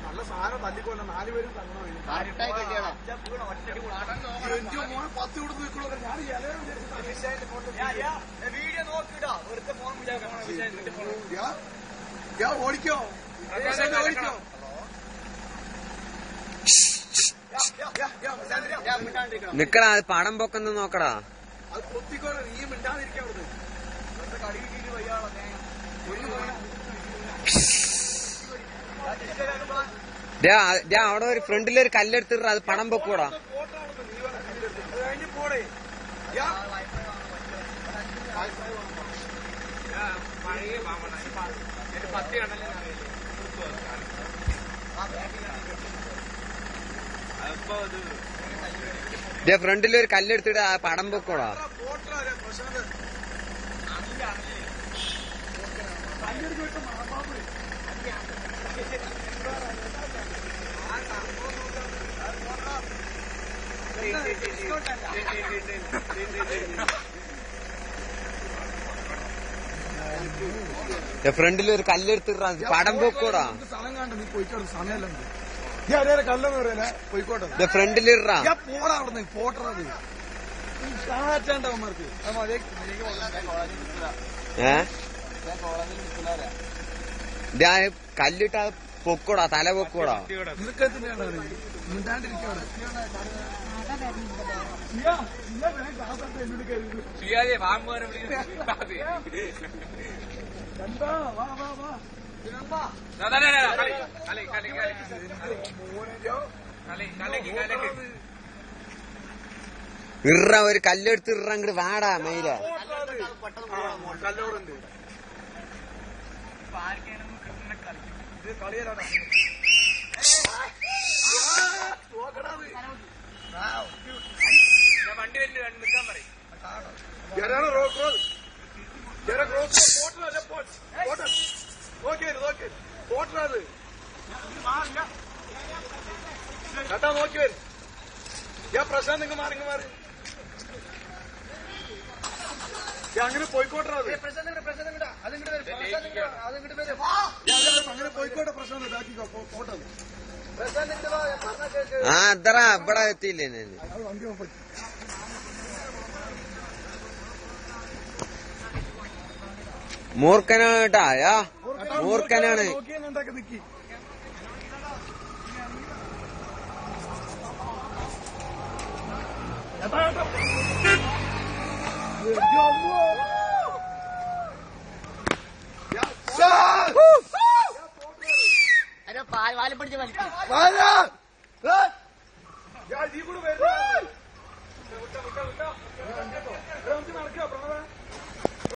നല്ല സാധനം തല്ലിക്കൊല്ല 4 പേരും തങ്ങണം. 10 കൊടുത്ത് നിൽക്കുള്ളൂ. ഞാൻ ഓടിക്കോ ഓടിക്കോ. നിക്കടാ, അത് പടം പൊക്കെന്ന് നോക്കടാ. അത് പൊത്തിക്കോളെ, നീ മിണ്ടാതിരിക്കാ. അവിടുന്ന് കടി കിട്ടിയിട്ട് വയ്യാളെ അവിടെ ഒരു ഫ്രണ്ടിലൊരു കല്ലെടുത്തിട്ട് അത് പണം പൊക്കൂടാ. ഫ്രണ്ടിലൊരു കല്ലെടുത്തിട്ട് ആ പടം പൊക്കൂടാ. ഫ്രണ്ടിലൊരു കല്ലെടുത്തിട്ട് പടം പൊക്കൂടാ. സ്ഥലം കണ്ട നീ പോയിക്കോട്ടെ, സമയമല്ല കല്ലെന്ന് പറയല പോയിക്കോട്ടെ. ഫ്രണ്ടിലിറാ പോടാ അവിടെ പോട്ടത് സാറ്റാണ്ടവന്മാർക്ക്. കല്ലിട്ടാ പൊക്കൂടാ, തല പൊക്കൂടാ. നിനക്കെത്തിനാണ് മിണ്ടാണ്ടിരിക്കവിടെ. ഇറ ഒരു കല്ലെടുത്ത് ഇറ അങ്ങോട്ട് വാടാ മെയില. കല്ലോടുണ്ട് വണ്ടി നിൽക്കാൻ പറയും. കേട്ടാ നോക്കി വരും. പ്രശാന്ത് നിങ്ങൾ മാറി അങ്ങനെ പോയിക്കോട്ടെ. അങ്ങനെ പോയിക്കോട്ടെ പ്രശാന്ത്. ഇതാക്കിക്കോ പോട്ടെ. ആ അത്ര ഇവിടെ എത്തിയില്ലേ വണ്ടി മൂർഖനാണ് കേട്ടാ. മൂർഖനാണ്. നിക്കി പാല് പിടിച്ച് വലിക്കും. കൂടെ വരുന്ന